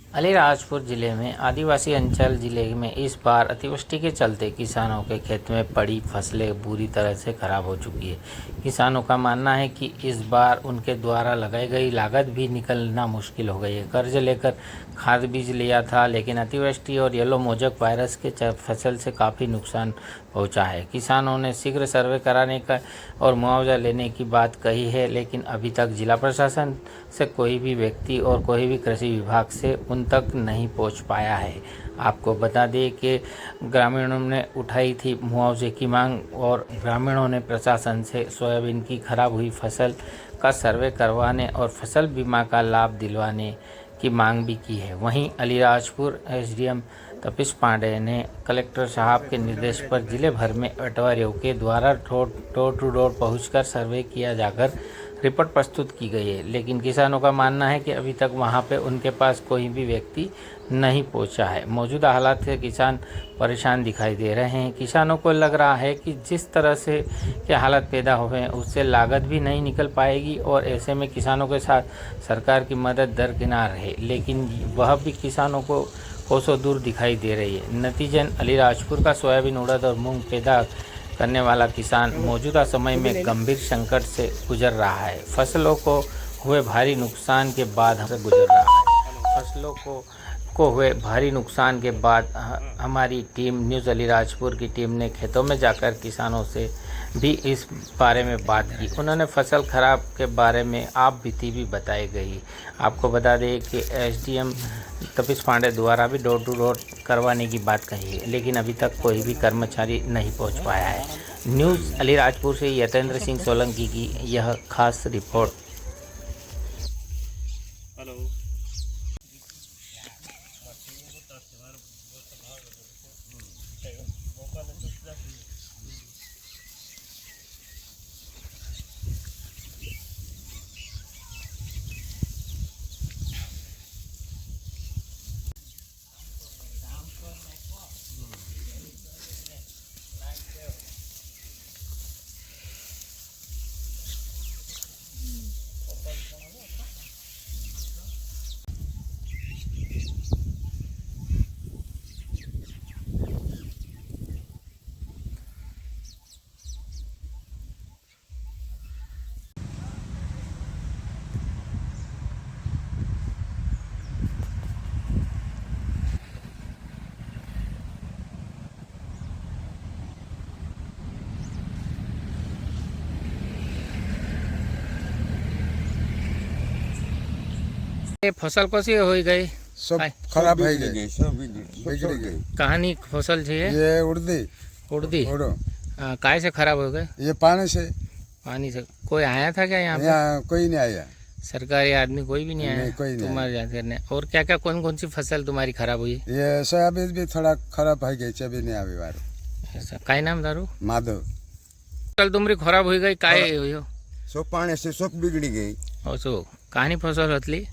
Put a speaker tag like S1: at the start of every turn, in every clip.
S1: अलीराजपुर जिले में आदिवासी अंचल जिले में इस बार अतिवृष्टि के चलते किसानों के खेत में पड़ी फसलें बुरी तरह से खराब हो चुकी है। किसानों का मानना है कि इस बार उनके द्वारा लगाई गई लागत भी निकलना मुश्किल हो गई है। कर्ज लेकर खाद बीज लिया था, लेकिन अतिवृष्टि और येलो मोजक वायरस के फसल से काफ़ी नुकसान पहुंचा है। किसानों ने शीघ्र सर्वे कराने का और मुआवजा लेने की बात कही है, लेकिन अभी तक जिला प्रशासन से कोई भी व्यक्ति और कोई भी कृषि विभाग से उन तक नहीं पहुंच पाया है। आपको बता दें कि ग्रामीणों ने उठाई थी मुआवजे की मांग और ग्रामीणों ने प्रशासन से सोयाबीन की खराब हुई फसल का सर्वे करवाने और फसल बीमा का लाभ दिलवाने की मांग भी की है। वहीं अलीराजपुर एसडीएम तपीश पांडे ने कलेक्टर साहब के निर्देश पर जिले भर में पटवारियों के द्वारा डोर टू डोर पहुंचकर सर्वे किया जाकर रिपोर्ट प्रस्तुत की गई है, लेकिन किसानों का मानना है कि अभी तक वहां पे उनके पास कोई भी व्यक्ति नहीं पहुंचा है। मौजूदा हालात से किसान परेशान दिखाई दे रहे हैं। किसानों को लग रहा है कि जिस तरह से के हालात पैदा हुए हैं उससे लागत भी नहीं निकल पाएगी और ऐसे में किसानों के साथ सरकार की मदद दरकिनार है, लेकिन वह भी किसानों को कोसों दूर दिखाई दे रही है। नतीजन अलीराजपुर का सोयाबीन, उड़द और मूंग पैदा करने वाला किसान मौजूदा समय में गंभीर संकट से गुजर रहा है। फसलों को हुए भारी नुकसान के बाद हुए भारी नुकसान के बाद हमारी टीम न्यूज़ अलीराजपुर की टीम ने खेतों में जाकर किसानों से भी इस बारे में बात की। उन्होंने फसल खराब के बारे में आप बीती भी बताई गई। आपको बता दें कि एसडीएम तपीश पांडे द्वारा भी डोर टू डोर करवाने की बात कही है, लेकिन अभी तक कोई भी कर्मचारी नहीं पहुंच पाया है। न्यूज़ अलीराजपुर से यतेंद्र सिंह सोलंकी की यह खास रिपोर्ट। ये फसल कैसी हो गई?
S2: सब खराब है गई, सब बिगड़ गई।
S1: कहानी फसल थी
S2: ये उड़दी
S1: काय से खराब हो गए?
S2: ये पानी से। कोई आया था क्या यहाँ पे?
S1: यहाँ
S2: कोई नहीं आया।
S1: सरकारी आदमी कोई भी नहीं आया?
S2: नहीं, कोई नहीं
S1: तुम्हारे जांच करने। और क्या क्या कौन कौन सी फसल तुम्हारी खराब हुई?
S2: ये सोयाबीन भी थोड़ा खराब है गई, चबी नहीं आवे बार।
S1: ऐसा काय नाम दारू?
S2: माधव।
S1: फसल तुम्हारी खराब हो गई, काय हुई हो?
S2: सब पानी से सब बिगड़ी गई।
S1: और सो कहानी फसल होतली?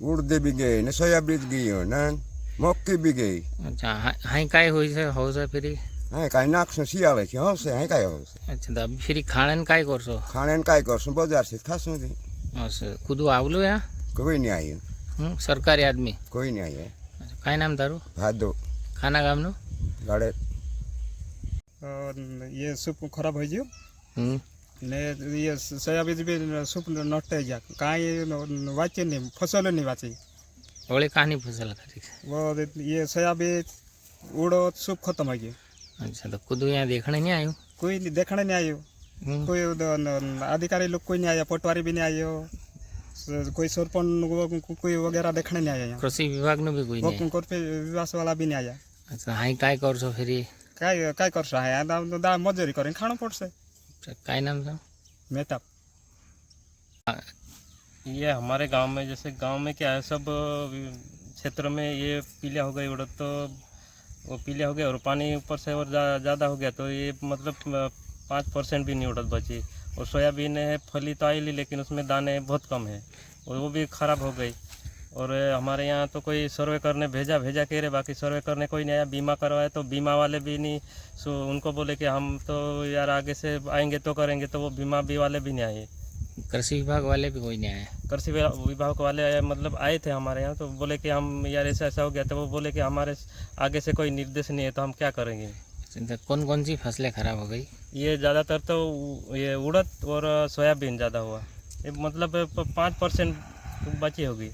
S2: उड़दी भी गई न, सोयाबीन गई हो न, मक्की भी गई।
S1: अच्छा, हाई काय हुई से हो से फिर?
S2: हाँ, काय नाखसो सियावे के हो से, हाँ काय हो से।
S1: अच्छा, तब फिर खाने काय करसो?
S2: खाने काय करसो बाजार से खासो दे।
S1: अच्छा, खुद आवलो या?
S2: कोई नहीं आई।
S1: सरकारी आदमी
S2: कोई नहीं आई।
S1: अच्छा, काय नाम दारू?
S2: भादो।
S1: खाना गाम नो
S2: गाड़े
S3: ये सूप खराब हो जियो ने ये सोयाबीन भी सूप नटे जा काई वाचे नहीं, फसल नहीं वाचे।
S1: ओले कहानी फसल खरी
S3: वो ये सोयाबीन उड़द सूप खत्म हो गया।
S1: अच्छा, तो खुद यहाँ देखने नहीं आयो?
S3: कोई नहीं देखने नहीं आयो। कोई अधिकारी लोग कोई नहीं आया, पटवारी भी नहीं आयो, कोई सरपंच कोई वगैरह देखने नहीं आया।
S1: कृषि विभाग ने भी कोई नहीं?
S3: विभाग वाला भी नहीं आया।
S1: अच्छा, हाई काय करसो फिर?
S3: काय कर रहा है, मजदूरी करें खाना पड़से।
S1: काय नाम था?
S3: मेहता।
S4: ये हमारे गांव में, जैसे गांव में क्या है, सब क्षेत्र में ये पीलिया हो गई उड़द, तो वो पीलिया हो गया और पानी ऊपर से और ज़्यादा हो गया, तो ये मतलब 5% भी नहीं उड़द बची। और सोयाबीन है, फली तो आई ली, लेकिन उसमें दाने बहुत कम है और वो भी ख़राब हो गई। और हमारे यहाँ तो कोई सर्वे करने भेजा कह रहे, बाकी सर्वे करने कोई नहीं आया। बीमा करवाए तो बीमा वाले भी नहीं, सो उनको बोले कि हम तो यार आगे से आएंगे तो करेंगे, तो वो बीमा भी वाले भी नहीं आए।
S1: कृषि विभाग वाले भी कोई नहीं आए?
S4: कृषि विभाग वाले मतलब आए थे हमारे यहाँ, तो बोले कि हम यार ऐसा ऐसा हो गया, तो वो बोले कि हमारे आगे से कोई निर्देश नहीं है तो हम क्या करेंगे।
S1: कौन कौन सी फसलें खराब हो गई?
S4: ये ज़्यादातर तो ये उड़द और सोयाबीन ज़्यादा हुआ, ये मतलब 5% बची होगी।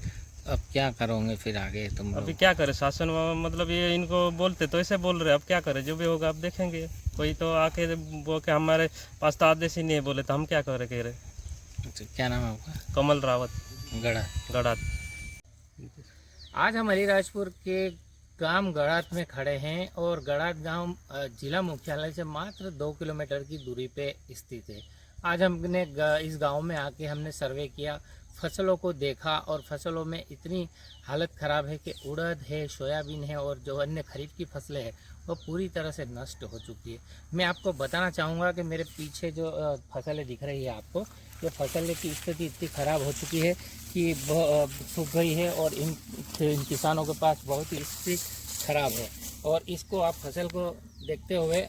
S1: अब क्या करोगे फिर आगे तुम लोग?
S4: अभी क्या करें, शासन मतलब ये इनको बोलते तो ऐसे बोल रहे, अब क्या करें, जो भी होगा अब देखेंगे। कोई तो आके बोल के हमारे पास तो आदेश ही नहीं है, बोले तो हम क्या करें कह रहे।
S1: अच्छा, क्या नाम है आपका?
S4: कमल रावत, गड़ा।
S1: आज हम अलीराजपुर के गांव गड़ात में खड़े हैं और गड़ात गांव जिला मुख्यालय से मात्र 2 किलोमीटर की दूरी पे स्थित है। आज हमने इस गांव में आके हमने सर्वे किया, फसलों को देखा और फसलों में इतनी हालत ख़राब है कि उड़द है, सोयाबीन है और जो अन्य खरीफ की फसलें हैं वो पूरी तरह से नष्ट हो चुकी है। मैं आपको बताना चाहूँगा कि मेरे पीछे जो फसलें दिख रही है आपको, ये फसल की स्थिति इतनी ख़राब हो चुकी है कि सूख गई है और इन किसानों के पास बहुत ही स्थिति ख़राब है। और इसको आप फसल को देखते हुए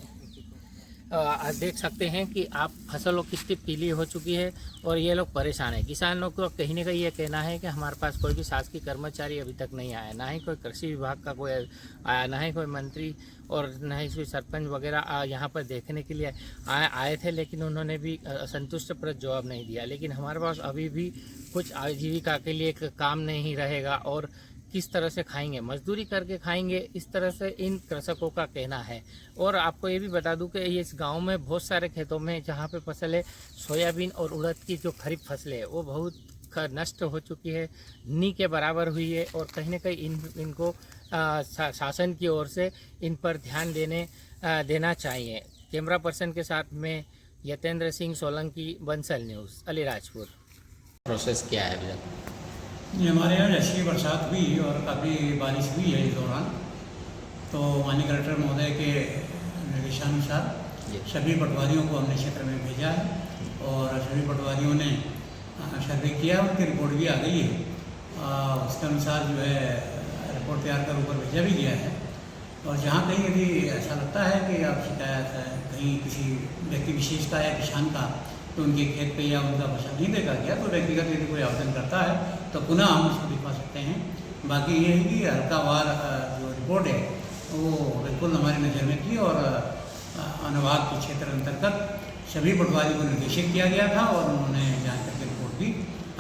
S1: देख सकते हैं कि आप फसलों कितनी पीली हो चुकी है और ये लोग परेशान हैं। किसानों को कहीं ना कहीं ये कहना है कि हमारे पास कोई भी शासकीय कर्मचारी अभी तक नहीं आया, ना ही कोई कृषि विभाग का कोई आया, ना ही कोई मंत्री और ना ही कोई सरपंच वगैरह यहाँ पर देखने के लिए आए थे, लेकिन उन्होंने भी संतुष्टप्रद जवाब नहीं दिया। लेकिन हमारे पास अभी भी कुछ आजीविका के लिए काम नहीं रहेगा और किस तरह से खाएंगे, मजदूरी करके खाएंगे, इस तरह से इन कृषकों का कहना है। और आपको ये भी बता दूं कि इस गांव में बहुत सारे खेतों में जहां पे फसलें सोयाबीन और उड़द की जो खरीफ फसलें है वो बहुत नष्ट हो चुकी है, नी के बराबर हुई है। और कहीं ना कहीं इनको शासन की ओर से इन पर ध्यान देना चाहिए। कैमरा पर्सन के साथ में यतेंद्र सिंह सोलंकी, बंसल न्यूज़, अलीराजपुर। प्रोसेस क्या है अभी तक?
S5: ये हमारे यहाँ अच्छी बरसात हुई और काफ़ी बारिश हुई है इस दौरान, तो माननीय कलेक्टर महोदय के निर्देशानुसार सभी पटवारियों को हमने क्षेत्र में भेजा है और सभी पटवारियों ने सर्वे किया, उनकी रिपोर्ट भी आ गई है। उसके अनुसार जो है रिपोर्ट तैयार कर ऊपर भेजा भी गया है। और जहाँ कहीं यदि ऐसा लगता है कि आप शिकायत है कहीं किसी व्यक्ति विशेष का या किसान का, तो उनके खेत पे या उनका फसल नहीं देखा गया, तो व्यक्तिगत यदि कोई आवेदन करता है तो पुनः हम उसको दिखा सकते हैं। बाकी ये है कि हल्कावार जो रिपोर्ट है वो बिल्कुल हमारी नज़र में थी और अनुभाग के क्षेत्र अंतर्गत सभी पटवारी को निर्देशित किया गया था और उन्होंने जांच करके रिपोर्ट भी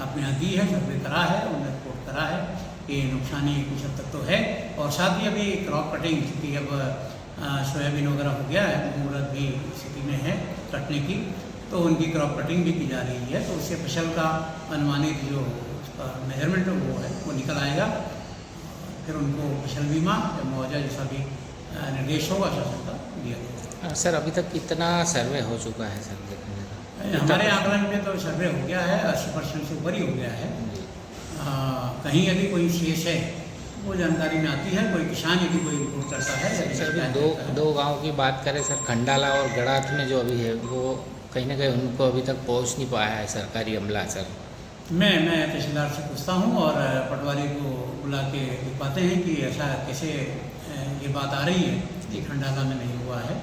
S5: अपने यहाँ दी है, सर्वे करा है, उन्होंने रिपोर्ट करा है कि नुकसानी कुछ हद तक तो है। और साथ ही अभी क्रॉप कटिंग, क्योंकि अब सोयाबीन वगैरह हो गया है, उड़द भी स्थिति में है कटने की, तो उनकी क्रॉप कटिंग भी की जा रही है। तो उससे फसल का अनुमानित जो मेजरमेंट वो है वो निकल आएगा, फिर उनको फसल बीमा या मुआवजा जैसा भी निर्देश होगा शासन का दिया जाएगा।
S1: सर अभी तक कितना सर्वे हो चुका है सर?
S5: हमारे आकलन में तो सर्वे हो गया है, 80% से ऊपर ही हो गया है। कहीं यदि कोई शेष है वो जानकारी में आती है, कोई किसान यदि कोई रिपोर्ट करता है।
S1: सर अभी दो गाँव की बात करें सर, खंडाला और गड़ात में जो अभी है वो कहीं ना कहीं उनको अभी तक पहुँच नहीं पाया है सरकारी अमला। सर
S5: मैं तहसीलदार से पूछता हूँ और पटवारी को बुला के दिखवाते हैं कि ऐसा कैसे ये बात आ रही है कि खंडाला में नहीं हुआ है।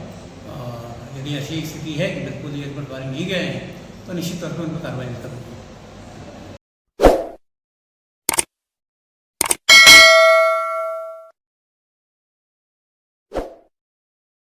S5: और यदि ऐसी स्थिति है कि बिल्कुल ये पटवारी नहीं गए हैं तो निश्चित तौर पर उन पर कार्रवाई करूँगा।